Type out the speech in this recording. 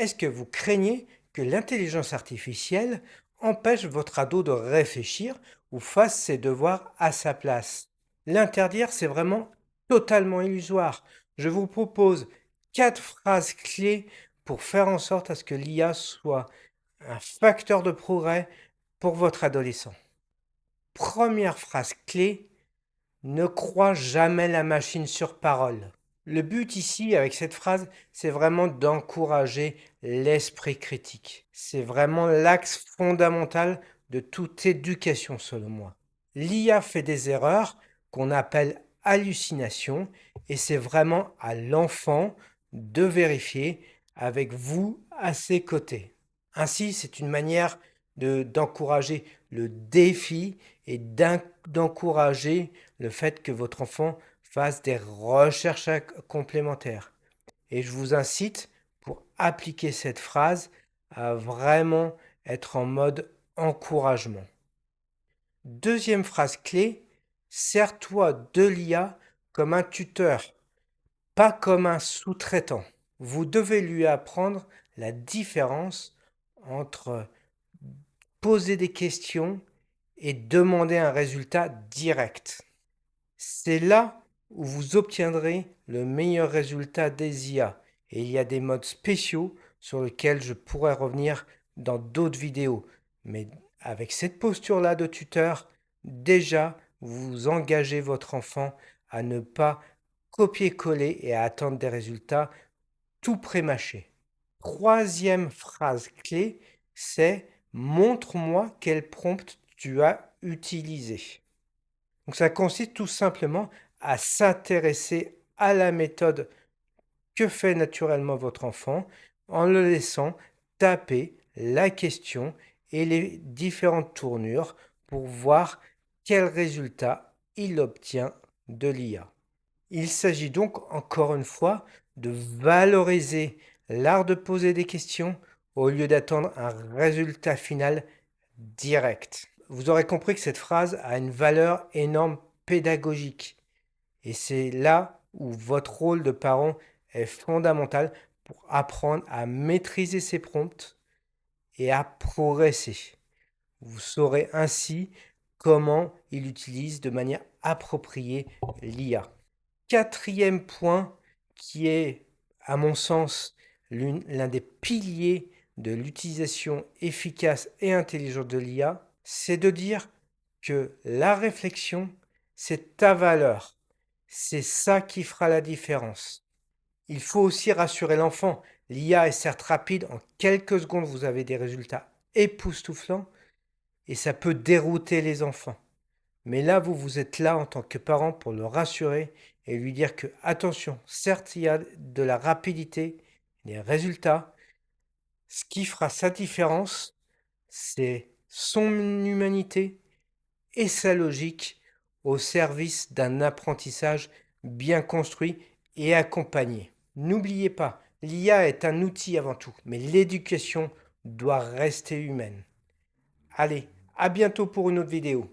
Est-ce que vous craignez que l'intelligence artificielle empêche votre ado de réfléchir ou fasse ses devoirs à sa place? L'interdire, c'est vraiment totalement illusoire. Je vous propose 4 phrases clés pour faire en sorte à ce que l'IA soit un facteur de progrès pour votre adolescent. Première phrase clé, ne crois jamais la machine sur parole. Le but ici, avec cette phrase, c'est vraiment d'encourager l'esprit critique. C'est vraiment l'axe fondamental de toute éducation, selon moi. L'IA fait des erreurs qu'on appelle hallucinations et c'est vraiment à l'enfant de vérifier avec vous à ses côtés. Ainsi, c'est une manière d'encourager le défi et d'encourager le fait que votre enfant fasse des recherches complémentaires. Et je vous incite, pour appliquer cette phrase, à vraiment être en mode encouragement. Deuxième phrase clé, sers-toi de l'IA comme un tuteur, pas comme un sous-traitant. Vous devez lui apprendre la différence entre poser des questions et demander un résultat direct. C'est là où vous obtiendrez le meilleur résultat des IA. Et il y a des modes spéciaux sur lesquels je pourrais revenir dans d'autres vidéos. Mais avec cette posture-là de tuteur, déjà, vous engagez votre enfant à ne pas copier-coller et à attendre des résultats tout prémâchés. Troisième phrase clé, c'est montre-moi quel prompt tu as utilisé. Donc ça consiste tout simplement à s'intéresser à la méthode que fait naturellement votre enfant en le laissant taper la question et les différentes tournures pour voir quel résultat il obtient de l'IA. Il s'agit donc encore une fois de valoriser l'art de poser des questions au lieu d'attendre un résultat final direct. Vous aurez compris que cette phrase a une valeur énorme pédagogique. Et c'est là où votre rôle de parent est fondamental pour apprendre à maîtriser ses prompts et à progresser. Vous saurez ainsi comment il utilise de manière appropriée l'IA. Quatrième point qui est, à mon sens, l'un des piliers de l'utilisation efficace et intelligente de l'IA, c'est de dire que la réflexion, c'est ta valeur. C'est ça qui fera la différence. Il faut aussi rassurer l'enfant. L'IA est certes rapide, en quelques secondes vous avez des résultats époustouflants et ça peut dérouter les enfants. Mais là, vous êtes là en tant que parent pour le rassurer et lui dire que, attention, certes, il y a de la rapidité, des résultats. Ce qui fera sa différence, c'est son humanité et sa logique au service d'un apprentissage bien construit et accompagné. N'oubliez pas, l'IA est un outil avant tout, mais l'éducation doit rester humaine. Allez, à bientôt pour une autre vidéo.